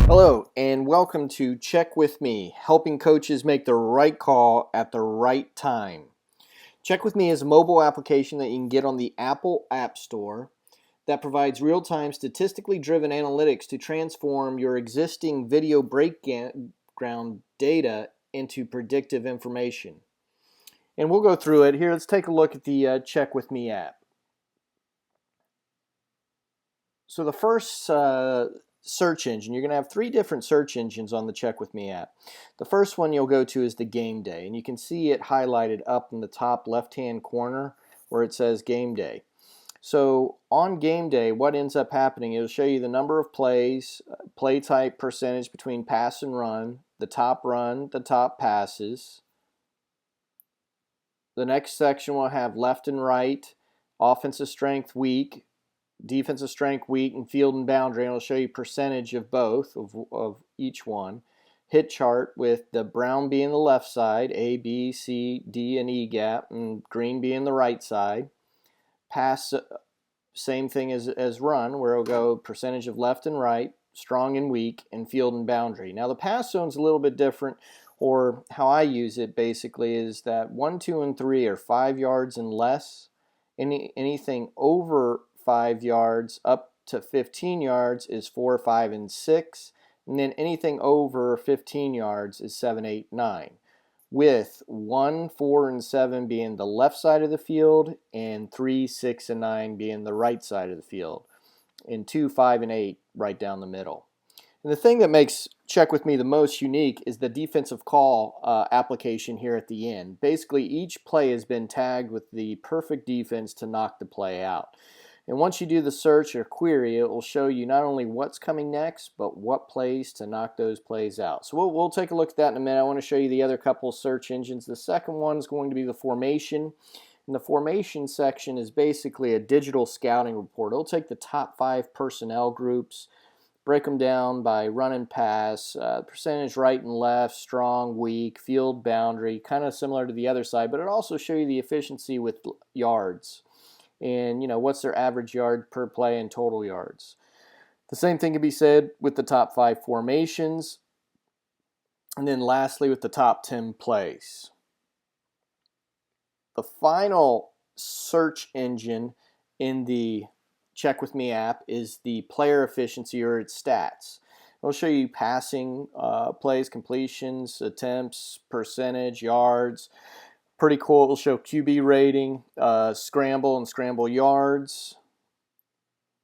Hello, and welcome to Check With Me, helping coaches make the right call at the right time. Check With Me is a mobile application that you can get on the Apple App Store that provides real-time statistically driven analytics to transform your existing video breakdown data into predictive information. And we'll go through it. Here, let's take a look at the Check With Me app. So the first search engine, you're going to have three different search engines on the Check With Me app. The first one you'll go to is the Game Day, and you can see it highlighted up in the top left-hand corner where it says Game Day. So on Game Day, what ends up happening, it'll show you the number of plays, play type percentage between pass and run, the top passes. The next section will have left and right, offensive strength, weak, defensive strength, weak, and field and boundary, and it'll show you percentage of both, of each one. Hit chart with the brown being the left side, A, B, C, D, and E gap, and green being the right side. Pass, same thing as run, where it'll go percentage of left and right, strong and weak, and field and boundary. Now the pass zone's a little bit different, or how I use it basically is that 1, 2, and 3 are 5 yards and less. Anything over 5 yards up to 15 yards is 4, 5, and 6, and then anything over 15 yards is 7, 8, 9, with 1, 4, and 7 being the left side of the field and 3, 6, and 9 being the right side of the field, and 2, 5, and 8 right down the middle. And the thing that makes Check With Me the most unique is the defensive call application here at the end. Basically, each play has been tagged with the perfect defense to knock the play out. And once you do the search or query, it will show you not only what's coming next, but what plays to knock those plays out. So we'll take a look at that in a minute. I want to show you the other couple of search engines. The second one is going to be the formation. And the formation section is basically a digital scouting report. It'll take the top 5 personnel groups, break them down by run and pass, percentage right and left, strong, weak, field boundary, kind of similar to the other side, but it'll also show you the efficiency with yards. And what's their average yard per play and total yards. The same thing can be said with the top 5 formations, and then lastly with the top 10 plays. The final search engine in the Check With Me app is the player efficiency, or its stats. It'll show you passing plays, completions, attempts, percentage, yards. Pretty cool. It'll show QB rating, scramble and scramble yards,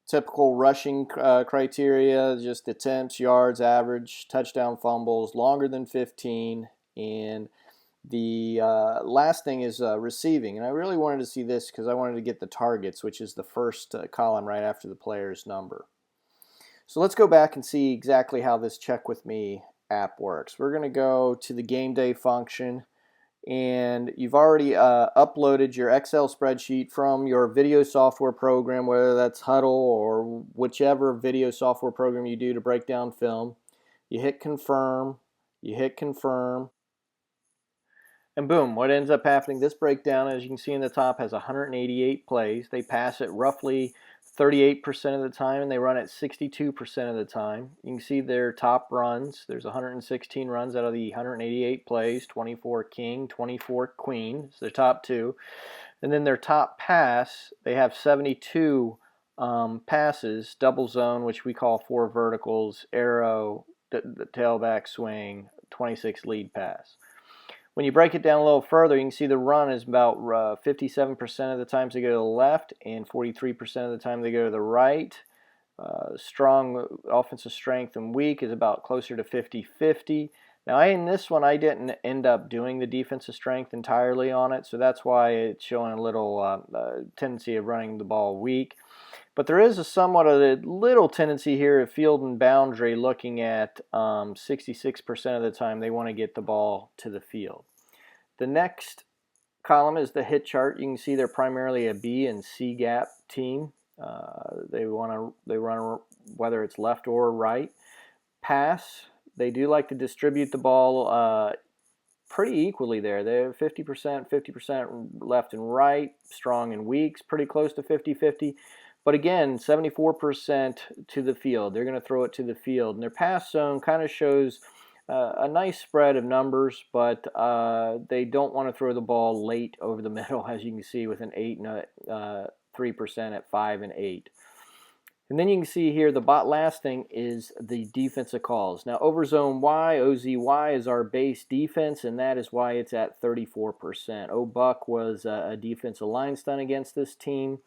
typical rushing criteria, just attempts, yards, average, touchdown, fumbles, longer than 15, and the last thing is receiving. And I really wanted to see this because I wanted to get the targets, which is the first column right after the player's number. So let's go back and see exactly how this Check With Me app works. We're going to go to the Game Day function. And you've already uploaded your Excel spreadsheet from your video software program, whether that's Huddle or whichever video software program you do to break down film. You hit confirm, and boom, what ends up happening, this breakdown, as you can see in the top, has 188 plays. They pass it roughly 38% of the time, and they run it 62% of the time. You can see their top runs. There's 116 runs out of the 188 plays, 24 king, 24 queen. It's their top 2. And then their top pass, they have 72 passes, double zone, which we call 4 verticals, arrow, the tailback swing, 26 lead pass. When you break it down a little further, you can see the run is about 57% of the times they go to the left and 43% of the time they go to the right. Strong offensive strength and weak is about closer to 50-50. Now in this one, I didn't end up doing the defensive strength entirely on it, so that's why it's showing a little tendency of running the ball weak. But there is somewhat of a little tendency here at field and boundary, looking at 66% of the time they want to get the ball to the field. The next column is the hit chart. You can see they're primarily a B and C gap team. They run whether it's left or right. Pass, they do like to distribute the ball pretty equally there. They're 50% left and right, strong and weak, pretty close to 50-50. But again, 74% to the field. They're going to throw it to the field. And their pass zone kind of shows a nice spread of numbers, but they don't want to throw the ball late over the middle, as you can see, with an 8 and a 3% at 5 and 8. And then you can see here the last thing is the defensive calls. Now over zone Y, OZY is our base defense, and that is why it's at 34%. O-Buck was a defensive line stunt against this team.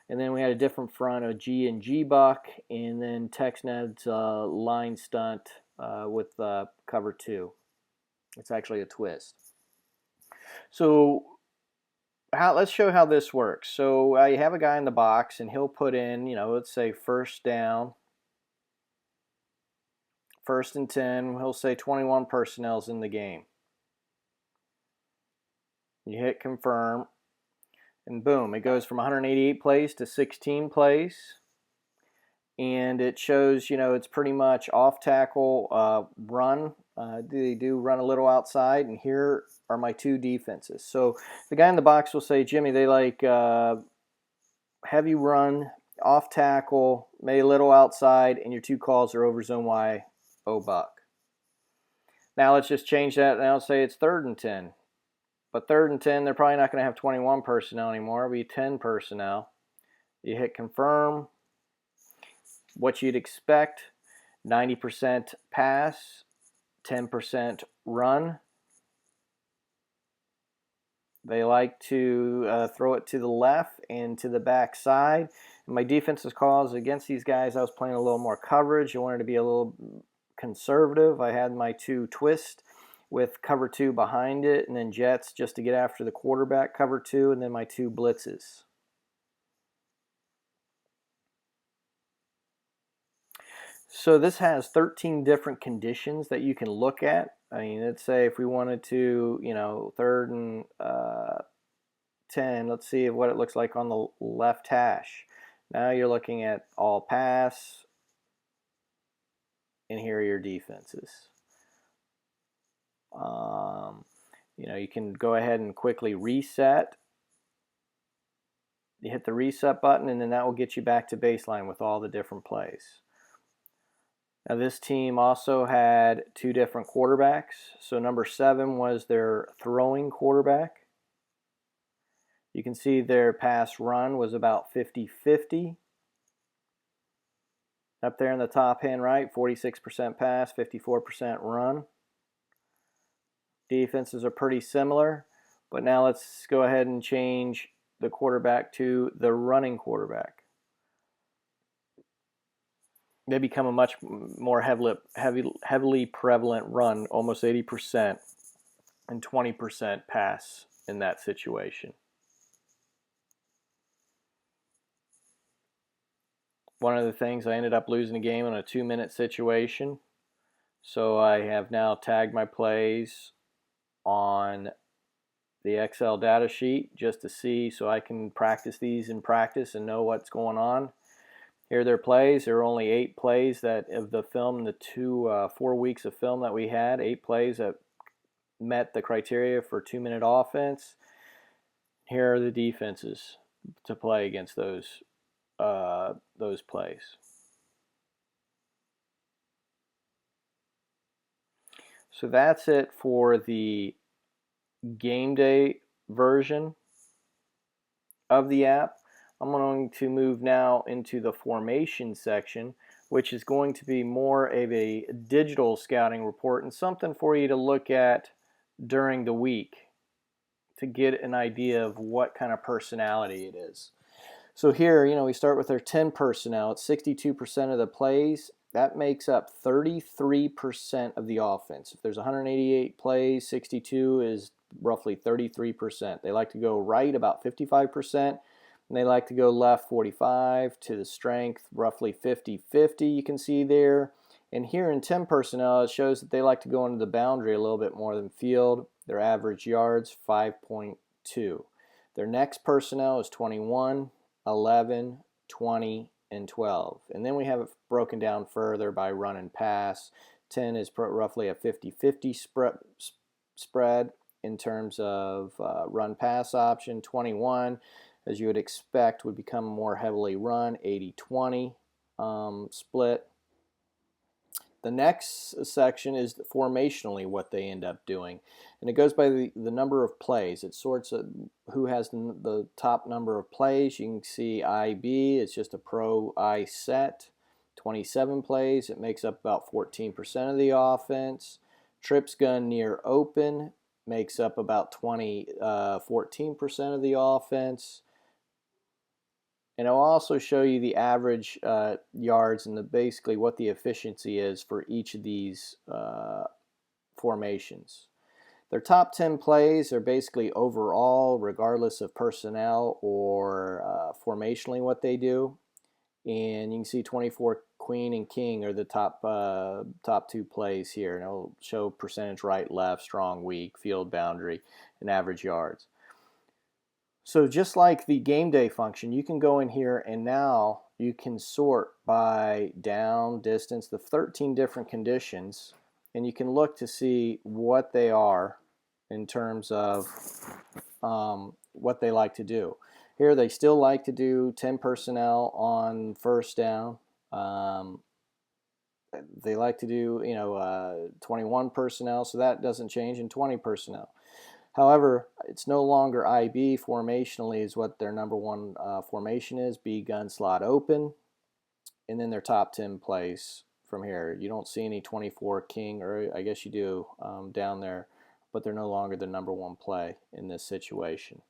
And then we had a different front of G and G-Buck, and then TexNet's line stunt with cover 2. It's actually a twist. So let's show how this works. So you have a guy in the box, and he'll put in, let's say first down, 1st and 10. He'll say 21 personnel's in the game. You hit confirm, and boom, it goes from 188 plays to 16 plays. And it shows, it's pretty much off tackle, run. They do run a little outside, and here are my 2 defenses. So the guy in the box will say, Jimmy, they like heavy run, off tackle, maybe a little outside, and your 2 calls are over zone Y, O-Buck. Now let's just change that. Now say it's 3rd and 10. But 3rd and 10, they're probably not going to have 21 personnel anymore. It'll be 10 personnel. You hit confirm. What you'd expect, 90% pass, 10% run. They like to throw it to the left and to the back side. And my defensive calls against these guys, I was playing a little more coverage. I wanted to be a little conservative. I had my 2 twist with cover 2 behind it, and then jets just to get after the quarterback, cover 2, and then my 2 blitzes. So this has 13 different conditions that you can look at. I mean, let's say if we wanted to, 3rd and 10, let's see what it looks like on the left hash. Now you're looking at all pass, and here are your defenses. You can go ahead and quickly reset. You hit the reset button, and then that will get you back to baseline with all the different plays. Now this team also had 2 different quarterbacks. So number 7 was their throwing quarterback. You can see their pass run was about 50-50. Up there in the top hand right, 46% pass, 54% run. Defenses are pretty similar, but now let's go ahead and change the quarterback to the running quarterback. They become a much more heavily prevalent run, almost 80%, and 20% pass in that situation. One of the things, I ended up losing a game in a 2-minute situation, so I have now tagged my plays on the Excel data sheet just to see, so I can practice these in practice and know what's going on. Here are their plays. There are only 8 plays that of the film, the 4 weeks of film that we had, 8 plays that met the criteria for 2-minute offense. Here are the defenses to play against those plays. So that's it for the game day version of the app. I'm going to move now into the formation section, which is going to be more of a digital scouting report and something for you to look at during the week to get an idea of what kind of personality it is. So here, we start with our 10 personnel. It's 62% of the plays. That makes up 33% of the offense. If there's 188 plays, 62 is roughly 33%. They like to go right about 55%. And they like to go left 45, to the strength roughly 50-50, you can see there. And here in 10 personnel, it shows that they like to go into the boundary a little bit more than field. Their average yards, 5.2. Their next personnel is 21, 11, 20, and 12. And then we have it broken down further by run and pass. 10 is roughly a 50-50 spread in terms of run-pass option. 21 as you would expect, would become more heavily run, 80-20 split. The next section is formationally what they end up doing, and it goes by the number of plays. It sorts who has the top number of plays. You can see IB, it's just a pro I set, 27 plays. It makes up about 14% of the offense. Trips gun near open makes up about 14% of the offense. And I'll also show you the average yards and basically what the efficiency is for each of these formations. Their top 10 plays are basically overall, regardless of personnel or formationally what they do. And you can see 24 queen and king are the top two plays here. And it'll show percentage right, left, strong, weak, field boundary, and average yards. So just like the game day function, you can go in here and now you can sort by down, distance, the 13 different conditions, and you can look to see what they are in terms of what they like to do. Here they still like to do 10 personnel on first down. They like to do 21 personnel, so that doesn't change, and 20 personnel. However, it's no longer IB formationally is what their number one formation is, B gun slot open, and then their top 10 plays from here. You don't see any 24 king, or I guess you do down there, but they're no longer the number one play in this situation.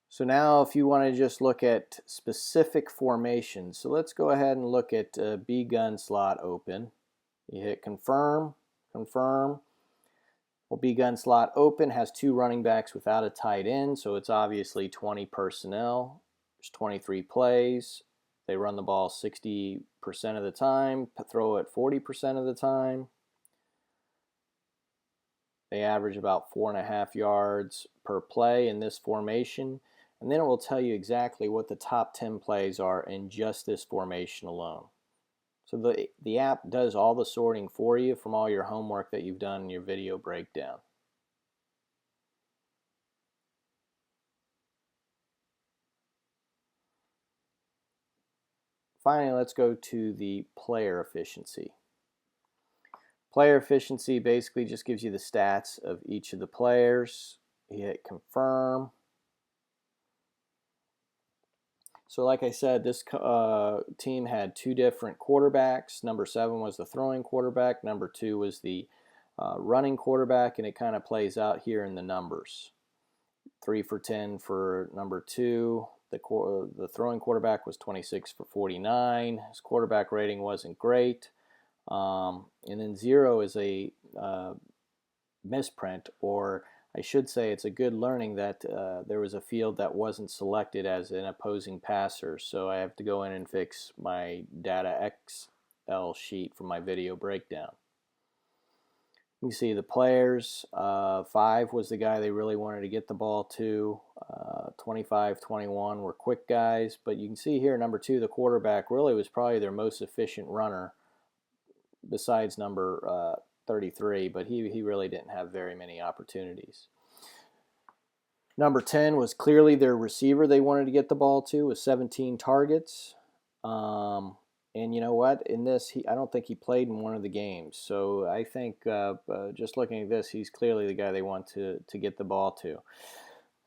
So now if you want to just look at specific formations, so let's go ahead and look at B gun slot open. You hit confirm, confirm. Well, B gun slot open has two running backs without a tight end, so it's obviously 20 personnel. There's 23 plays. They run the ball 60% of the time, throw it 40% of the time. They average about 4.5 yards per play in this formation, and then it will tell you exactly what the top 10 plays are in just this formation alone. So the app does all the sorting for you from all your homework that you've done in your video breakdown. Finally, let's go to the player efficiency. Player efficiency basically just gives you the stats of each of the players. You hit confirm. So like I said, this team had two different quarterbacks. Number 7 was the throwing quarterback. Number 2 was the running quarterback, and it kind of plays out here in the numbers. 3 for 10 for number 2. The throwing quarterback was 26 for 49. His quarterback rating wasn't great. And then 0 is a misprint, or I should say it's a good learning that there was a field that wasn't selected as an opposing passer, so I have to go in and fix my data Excel sheet for my video breakdown. You see the players, 5 was the guy they really wanted to get the ball to, 25, 21 were quick guys, but you can see here number 2, the quarterback, really was probably their most efficient runner besides number 33, but he really didn't have very many opportunities. Number 10 was clearly their receiver they wanted to get the ball to, with 17 targets. And you know what? In this, I don't think he played in one of the games. So I think just looking at this, he's clearly the guy they want to get the ball to.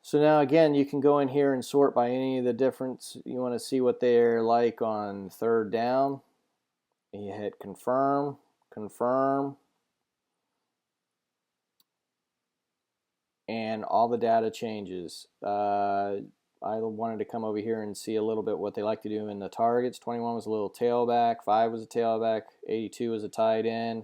So now again, you can go in here and sort by any of the difference. You want to see what they're like on third down. You hit confirm, confirm. And all the data changes. I wanted to come over here and see a little bit what they like to do in the targets. 21 was a little tailback, 5 was a tailback, 82 was a tight end,